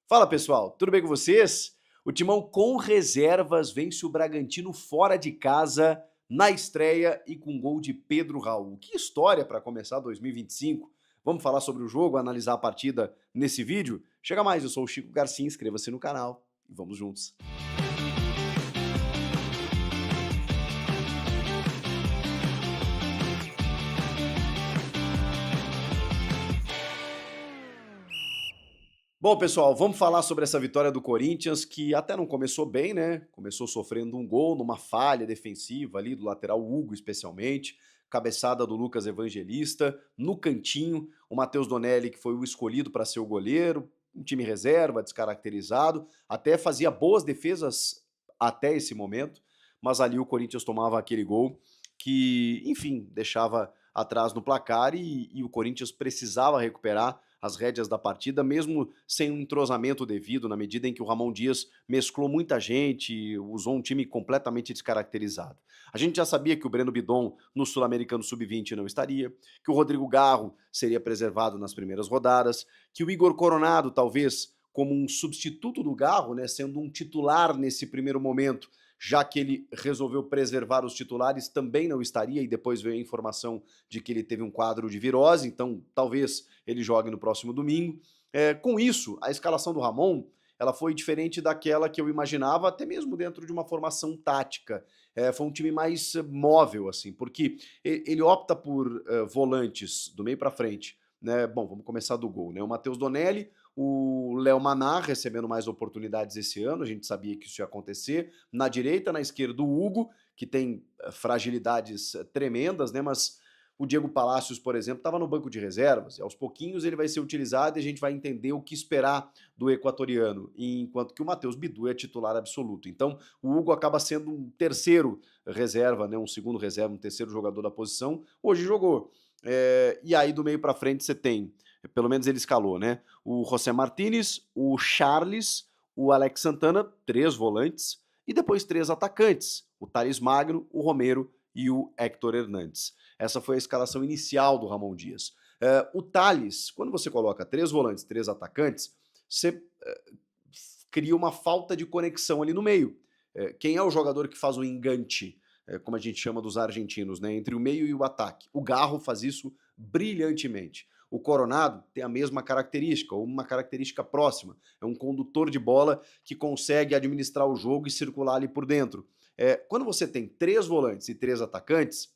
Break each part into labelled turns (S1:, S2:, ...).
S1: Fala pessoal, tudo bem com vocês? O Timão com reservas vence o Bragantino fora de casa na estreia e com gol de Pedro Raul. Que história para começar 2025. Vamos falar sobre o jogo, analisar a partida nesse vídeo? Chega mais, eu sou o Chico Garcia, inscreva-se no canal e vamos juntos. Bom, pessoal, vamos falar sobre essa vitória do Corinthians, que até não começou bem, né? Começou sofrendo um gol numa falha defensiva ali do lateral Hugo, especialmente. Cabeçada do Lucas Evangelista, no cantinho, o Matheus Donelli, que foi o escolhido para ser o goleiro, um time reserva, descaracterizado, até fazia boas defesas até esse momento, mas ali o Corinthians tomava aquele gol que, enfim, deixava atrás no placar e o Corinthians precisava recuperar as rédeas da partida, mesmo sem um entrosamento devido, na medida em que o Ramon Dias mesclou muita gente, usou um time completamente descaracterizado. A gente já sabia que o Breno Bidon no Sul-Americano Sub-20 não estaria, que o Rodrigo Garro seria preservado nas primeiras rodadas, que o Igor Coronado, talvez como um substituto do Garro, né, sendo um titular nesse primeiro momento, já que ele resolveu preservar os titulares, também não estaria, e depois veio a informação de que ele teve um quadro de virose, então talvez ele jogue no próximo domingo. Com isso, a escalação do Ramon ela foi diferente daquela que eu imaginava, até mesmo dentro de uma formação tática. Foi um time mais móvel, assim, porque ele opta por volantes do meio para frente. Né? Bom, vamos começar do gol. Né? O Matheus Donelli, o Léo Maná recebendo mais oportunidades esse ano, a gente sabia que isso ia acontecer. Na direita, na esquerda, o Hugo, que tem fragilidades tremendas, né? Mas o Diego Palacios, por exemplo, estava no banco de reservas, e aos pouquinhos ele vai ser utilizado e a gente vai entender o que esperar do equatoriano, enquanto que o Matheus Bidu é titular absoluto. Então, o Hugo acaba sendo um terceiro reserva, né? Um segundo reserva, um terceiro jogador da posição, hoje jogou. E aí, do meio para frente, você tem pelo menos ele escalou, né? O José Martínez, o Charles, o Alex Santana, 3 volantes, e depois 3 atacantes, o Thales Magno, o Romero e o Héctor Hernandes. Essa foi a escalação inicial do Ramon Dias. O Thales, quando você coloca 3 volantes, 3 atacantes, você cria uma falta de conexão ali no meio. Quem é o jogador que faz o engante, como a gente chama dos argentinos, né, entre o meio e o ataque? O Garro faz isso brilhantemente. O Coronado tem a mesma característica, ou uma característica próxima. É um condutor de bola que consegue administrar o jogo e circular ali por dentro. Quando você tem 3 volantes e 3 atacantes,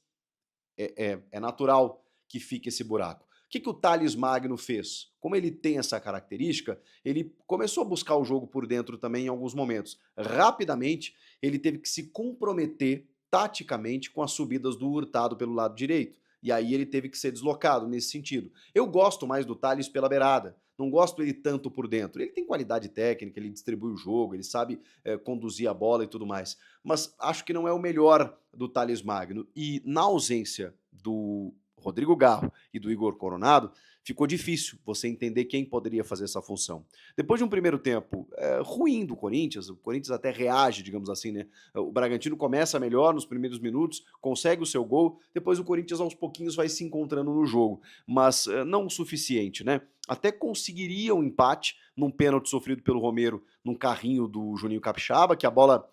S1: é natural que fique esse buraco. O que o Thales Magno fez? Como ele tem essa característica, ele começou a buscar o jogo por dentro também em alguns momentos. Rapidamente, ele teve que se comprometer taticamente com as subidas do Hurtado pelo lado direito. E aí ele teve que ser deslocado nesse sentido. Eu gosto mais do Thales pela beirada. Não gosto ele tanto por dentro. Ele tem qualidade técnica, ele distribui o jogo, ele sabe conduzir a bola e tudo mais. Mas acho que não é o melhor do Thales Magno. E na ausência do Rodrigo Garro e do Igor Coronado, ficou difícil você entender quem poderia fazer essa função. Depois de um primeiro tempo ruim do Corinthians, o Corinthians até reage, digamos assim, né? O Bragantino começa melhor nos primeiros minutos, consegue o seu gol, depois o Corinthians aos pouquinhos vai se encontrando no jogo, mas não o suficiente, né? Até conseguiria um empate num pênalti sofrido pelo Romero num carrinho do Juninho Capixaba, que a bola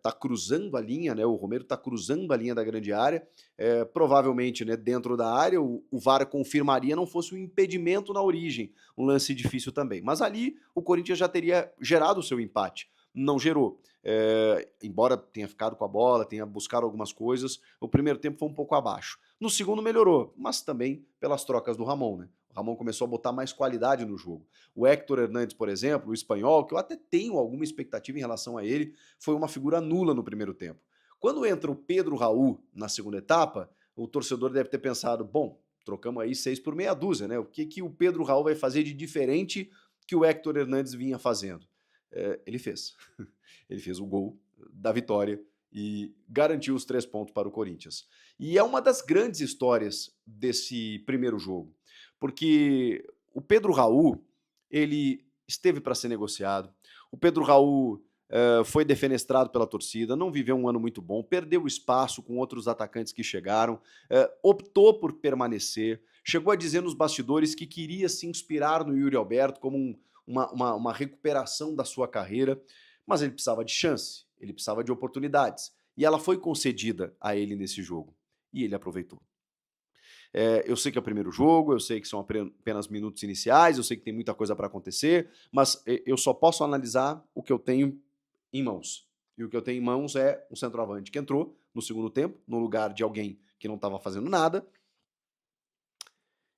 S1: tá cruzando a linha, né? O Romero tá cruzando a linha da grande área, provavelmente, né, dentro da área, o VAR confirmaria, não fosse um impedimento na origem, um lance difícil também. Mas ali o Corinthians já teria gerado o seu empate, não gerou. Embora tenha ficado com a bola, tenha buscado algumas coisas, o primeiro tempo foi um pouco abaixo. No segundo melhorou, mas também pelas trocas do Ramon, né? O Ramon começou a botar mais qualidade no jogo. O Héctor Hernandes, por exemplo, o espanhol, que eu até tenho alguma expectativa em relação a ele, foi uma figura nula no primeiro tempo. Quando entra o Pedro Raul na segunda etapa, o torcedor deve ter pensado, bom, trocamos aí 6 por meia dúzia, né? O que o Pedro Raul vai fazer de diferente que o Héctor Hernandes vinha fazendo? Ele fez. Ele fez o gol da vitória e garantiu os 3 pontos para o Corinthians. E é uma das grandes histórias desse primeiro jogo, porque o Pedro Raul, ele esteve para ser negociado, o Pedro Raul foi defenestrado pela torcida, não viveu um ano muito bom, perdeu espaço com outros atacantes que chegaram, optou por permanecer, chegou a dizer nos bastidores que queria se inspirar no Yuri Alberto como uma recuperação da sua carreira, mas ele precisava de chance, ele precisava de oportunidades. E ela foi concedida a ele nesse jogo. E ele aproveitou. Eu sei que é o primeiro jogo, eu sei que são apenas minutos iniciais, eu sei que tem muita coisa para acontecer, mas eu só posso analisar o que eu tenho em mãos. E o que eu tenho em mãos é um centroavante que entrou no segundo tempo, no lugar de alguém que não estava fazendo nada,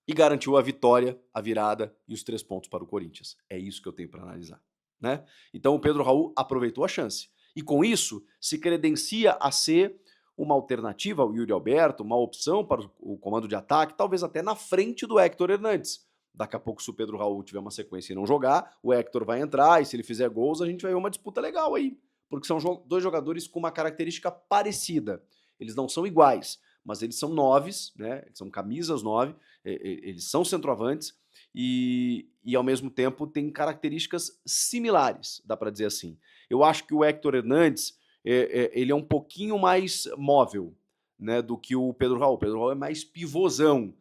S1: e garantiu a vitória, a virada e os 3 pontos para o Corinthians. É isso que eu tenho para analisar, né? Então o Pedro Raul aproveitou a chance. E com isso se credencia a ser uma alternativa ao Yuri Alberto, uma opção para o comando de ataque, talvez até na frente do Héctor Hernandes. Daqui a pouco, se o Pedro Raul tiver uma sequência e não jogar, o Héctor vai entrar, e se ele fizer gols, a gente vai ver uma disputa legal aí. Porque são dois jogadores com uma característica parecida. Eles não são iguais, mas eles são noves, né? Eles são camisas 9, eles são centroavantes e ao mesmo tempo têm características similares, dá para dizer assim. Eu acho que o Héctor Hernandes ele é um pouquinho mais móvel, né, do que o Pedro Raul. O Pedro Raul é mais pivôzão.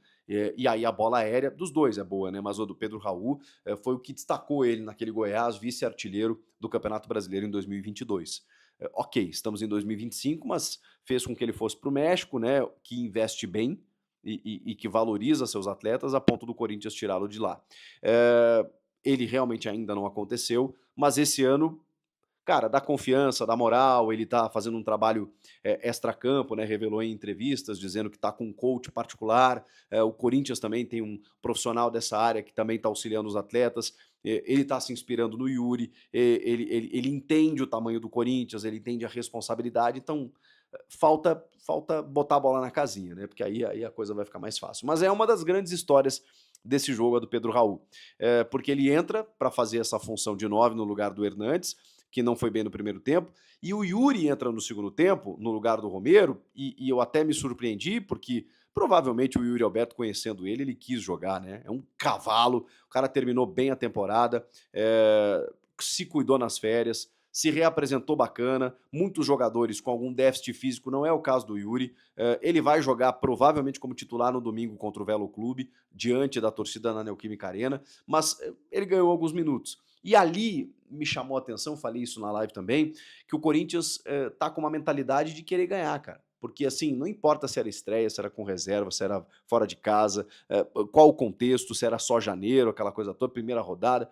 S1: E aí a bola aérea dos dois é boa, né? Mas o do Pedro Raul foi o que destacou ele naquele Goiás, vice-artilheiro do Campeonato Brasileiro em 2022. Ok, estamos em 2025, mas fez com que ele fosse para o México, né? Que investe bem e que valoriza seus atletas a ponto do Corinthians tirá-lo de lá. Ele realmente ainda não aconteceu, mas esse ano, cara, dá confiança, dá moral, ele tá fazendo um trabalho extracampo, né? Revelou em entrevistas, dizendo que tá com um coach particular. O Corinthians também tem um profissional dessa área que também tá auxiliando os atletas. Ele tá se inspirando no Yuri, ele entende o tamanho do Corinthians, ele entende a responsabilidade, então falta botar a bola na casinha, né? Porque aí a coisa vai ficar mais fácil. Mas é uma das grandes histórias desse jogo, a do Pedro Raul. Porque ele entra para fazer essa função de 9 no lugar do Hernandes, que não foi bem no primeiro tempo, e o Yuri entra no segundo tempo, no lugar do Romero, e eu até me surpreendi, porque provavelmente o Yuri Alberto, conhecendo ele quis jogar, né? É um cavalo, o cara terminou bem a temporada, se cuidou nas férias, se reapresentou bacana, muitos jogadores com algum déficit físico, não é o caso do Yuri, ele vai jogar provavelmente como titular no domingo contra o Velo Clube, diante da torcida na Neoquímica Arena, mas ele ganhou alguns minutos. E ali me chamou a atenção, falei isso na live também, que o Corinthians tá com uma mentalidade de querer ganhar, cara. Porque assim, não importa se era estreia, se era com reserva, se era fora de casa, qual o contexto, se era só janeiro, aquela coisa toda, primeira rodada.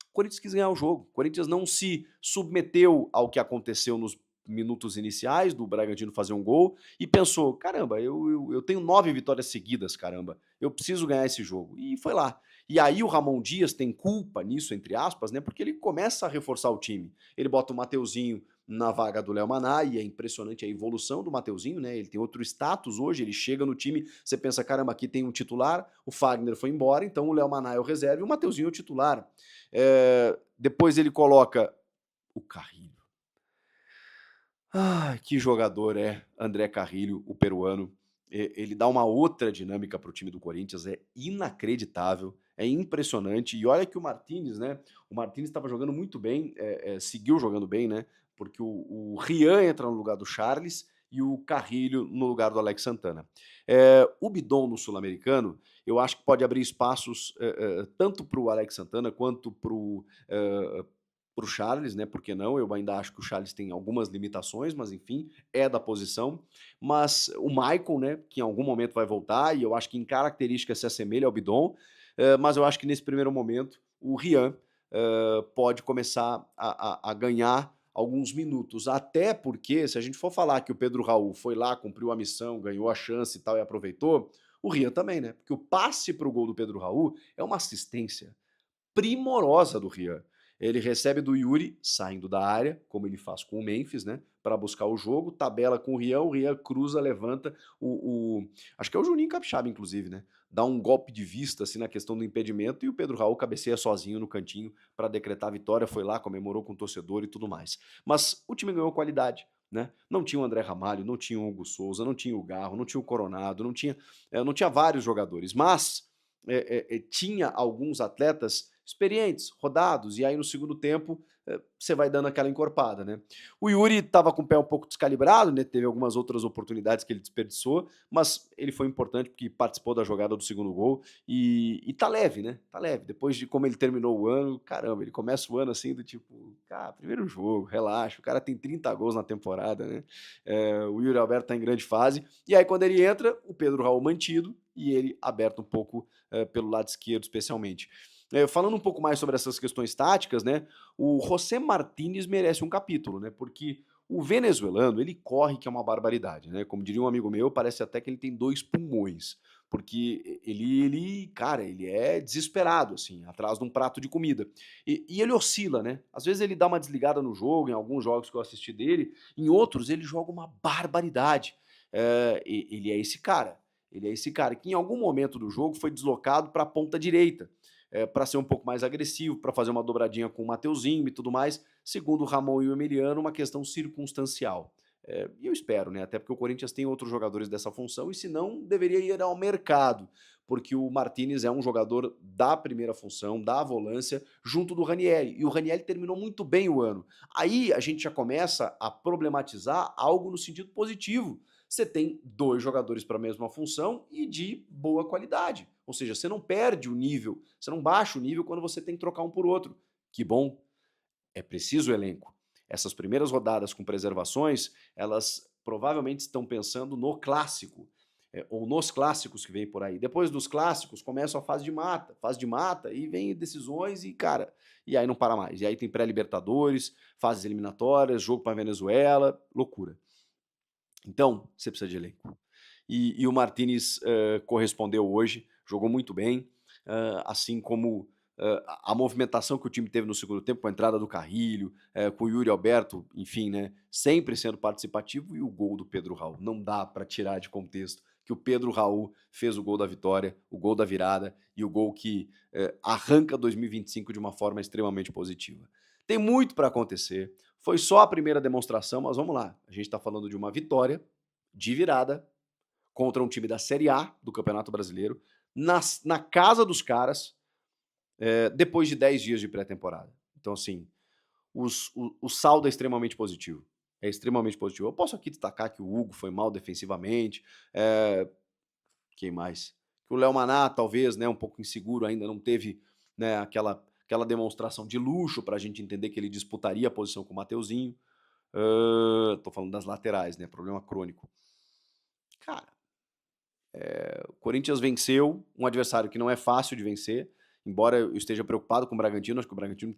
S1: O Corinthians quis ganhar o jogo. O Corinthians não se submeteu ao que aconteceu nos minutos iniciais do Bragantino fazer um gol e pensou, caramba, eu tenho 9 vitórias seguidas, caramba, eu preciso ganhar esse jogo. E foi lá. E aí o Ramon Dias tem culpa nisso, entre aspas, né? Porque ele começa a reforçar o time. Ele bota o Mateuzinho na vaga do Léo Maná, e é impressionante a evolução do Mateuzinho, né? Ele tem outro status hoje, ele chega no time, você pensa, caramba, aqui tem um titular, o Fagner foi embora, então o Léo Maná é o reserva e o Mateuzinho é o titular. Depois ele coloca o Carrilho. Ah, que jogador é André Carrilho, o peruano. Ele dá uma outra dinâmica para o time do Corinthians, é inacreditável, é impressionante. E olha que o Martínez, né? O Martínez estava jogando muito bem, seguiu jogando bem, né? Porque o Rian entra no lugar do Charles e o Carrilho no lugar do Alex Santana. O Bidon no Sul-Americano, eu acho que pode abrir espaços tanto para o Alex Santana quanto para o Charles, né? Por que não? Eu ainda acho que o Charles tem algumas limitações, mas enfim, é da posição. Mas o Maicon, né? Que em algum momento vai voltar, e eu acho que em características se assemelha ao Bidon, mas eu acho que nesse primeiro momento o Rian pode começar a ganhar alguns minutos. Até porque, se a gente for falar que o Pedro Raul foi lá, cumpriu a missão, ganhou a chance e tal e aproveitou, o Rian também, né? Porque o passe para o gol do Pedro Raul é uma assistência primorosa do Rian. Ele recebe do Yuri, saindo da área, como ele faz com o Memphis, né? Para buscar o jogo, tabela com o Rian cruza, levanta. Acho que é o Juninho Capixaba, inclusive, né? Dá um golpe de vista assim na questão do impedimento e o Pedro Raul cabeceia sozinho no cantinho para decretar a vitória, foi lá, comemorou com o torcedor e tudo mais. Mas o time ganhou qualidade. Né? Não tinha o André Ramalho, não tinha o Hugo Souza, não tinha o Garro, não tinha o Coronado, não tinha vários jogadores, mas tinha alguns atletas experientes, rodados, e aí no segundo tempo você vai dando aquela encorpada, né? O Yuri estava com o pé um pouco descalibrado, né? Teve algumas outras oportunidades que ele desperdiçou, mas ele foi importante porque participou da jogada do segundo gol e tá leve, né? Tá leve. Depois de como ele terminou o ano, caramba, ele começa o ano assim do tipo, cara, primeiro jogo, relaxa, o cara tem 30 gols na temporada, né? O Yuri Alberto tá em grande fase, e aí quando ele entra, o Pedro Raul mantido e ele aberto um pouco pelo lado esquerdo especialmente. Falando um pouco mais sobre essas questões táticas, né, o José Martínez merece um capítulo, né, porque o venezuelano, ele corre que é uma barbaridade, né, como diria um amigo meu, parece até que ele tem 2 pulmões, porque cara, ele é desesperado, assim, atrás de um prato de comida. E ele oscila, né, às vezes ele dá uma desligada no jogo, em alguns jogos que eu assisti dele, em outros ele joga uma barbaridade. Ele é esse cara. Ele é esse cara que em algum momento do jogo foi deslocado para a ponta direita, para ser um pouco mais agressivo, para fazer uma dobradinha com o Mateuzinho e tudo mais, segundo o Ramon e o Emiliano, uma questão circunstancial. E eu espero, né? Até porque o Corinthians tem outros jogadores dessa função, e se não, deveria ir ao mercado, porque o Martínez é um jogador da primeira função, da volância, junto do Ranieri, e o Ranieri terminou muito bem o ano. Aí a gente já começa a problematizar algo no sentido positivo. Você tem 2 jogadores para a mesma função e de boa qualidade. Ou seja, você não perde o nível, você não baixa o nível quando você tem que trocar um por outro. Que bom, é preciso elenco. Essas primeiras rodadas com preservações, elas provavelmente estão pensando no clássico, ou nos clássicos que vem por aí. Depois dos clássicos começa a fase de mata e vem decisões e, cara, e aí não para mais. E aí tem pré-libertadores, fases eliminatórias, jogo para Venezuela, loucura. Então, você precisa de elenco. E o Martínez correspondeu hoje, jogou muito bem, assim como a movimentação que o time teve no segundo tempo, com a entrada do Carrilho, com o Yuri Alberto, enfim, né, sempre sendo participativo, e o gol do Pedro Raul. Não dá para tirar de contexto que o Pedro Raul fez o gol da vitória, o gol da virada e o gol que arranca 2025 de uma forma extremamente positiva. Tem muito para acontecer. Foi só a primeira demonstração, mas vamos lá. A gente está falando de uma vitória de virada contra um time da Série A do Campeonato Brasileiro, na casa dos caras, depois de 10 dias de pré-temporada. Então, assim, o saldo é extremamente positivo. É extremamente positivo. Eu posso aqui destacar que o Hugo foi mal defensivamente. Quem mais? Que o Léo Maná, talvez, né, um pouco inseguro ainda, não teve, né, aquela demonstração de luxo para a gente entender que ele disputaria a posição com o Mateuzinho. Tô falando das laterais, né? Problema crônico. Cara, o Corinthians venceu um adversário que não é fácil de vencer, embora eu esteja preocupado com o Bragantino, acho que o Bragantino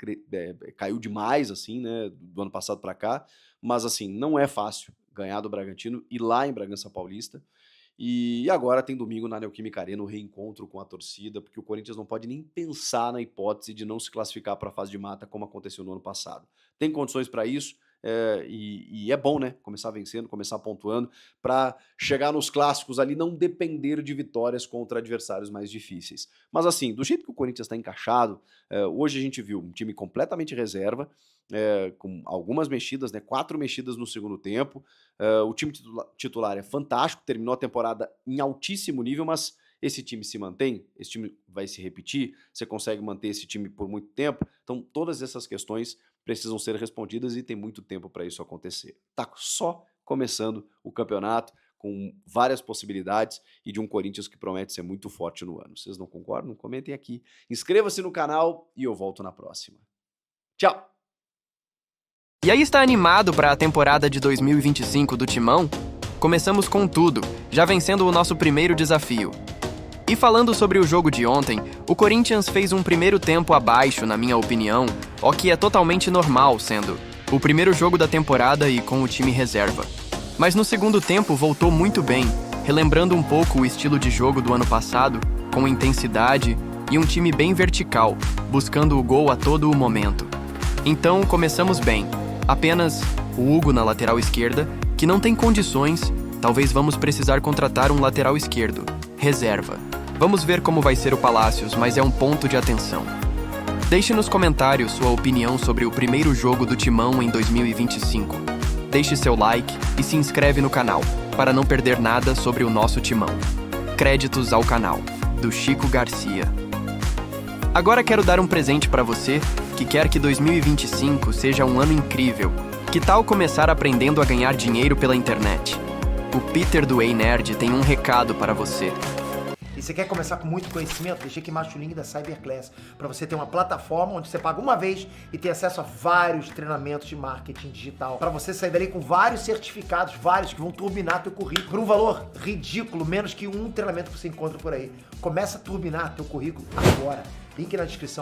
S1: caiu demais, assim, né, do ano passado para cá, mas assim, não é fácil ganhar do Bragantino e lá em Bragança Paulista. E agora tem domingo na Neoquímica Arena o reencontro com a torcida, porque o Corinthians não pode nem pensar na hipótese de não se classificar para a fase de mata como aconteceu no ano passado. Tem condições para isso, e é bom, né? Começar vencendo, começar pontuando, para chegar nos clássicos ali, não depender de vitórias contra adversários mais difíceis. Mas assim, do jeito que o Corinthians está encaixado, hoje a gente viu um time completamente reserva, com algumas mexidas, né? 4 mexidas no segundo tempo. O time titular é fantástico, terminou a temporada em altíssimo nível, mas esse time se mantém, esse time vai se repetir, você consegue manter esse time por muito tempo. Então todas essas questões precisam ser respondidas e tem muito tempo para isso acontecer. Tá só começando o campeonato, com várias possibilidades e de um Corinthians que promete ser muito forte no ano. Vocês não concordam? Comentem aqui. Inscreva-se no canal e eu volto na próxima. Tchau!
S2: E aí, está animado para a temporada de 2025 do Timão? Começamos com tudo, já vencendo o nosso primeiro desafio. E falando sobre o jogo de ontem, o Corinthians fez um primeiro tempo abaixo, na minha opinião, o que é totalmente normal, sendo o primeiro jogo da temporada e com o time reserva. Mas no segundo tempo voltou muito bem, relembrando um pouco o estilo de jogo do ano passado, com intensidade e um time bem vertical, buscando o gol a todo o momento. Então começamos bem. Apenas o Hugo na lateral esquerda, que não tem condições, talvez vamos precisar contratar um lateral esquerdo, reserva. Vamos ver como vai ser o Palácios, mas é um ponto de atenção. Deixe nos comentários sua opinião sobre o primeiro jogo do Timão em 2025. Deixe seu like e se inscreve no canal, para não perder nada sobre o nosso Timão. Créditos ao canal, do Chico Garcia. Agora quero dar um presente para você que quer que 2025 seja um ano incrível. Que tal começar aprendendo a ganhar dinheiro pela internet? O Peter do Ei Nerd tem um recado para você.
S3: E você quer começar com muito conhecimento? Deixei aqui embaixo o link da Cyberclass para você ter uma plataforma onde você paga uma vez e ter acesso a vários treinamentos de marketing digital. Para você sair dali com vários certificados, vários que vão turbinar teu currículo por um valor ridículo, menos que um treinamento que você encontra por aí. Começa a turbinar teu currículo agora. Link na descrição.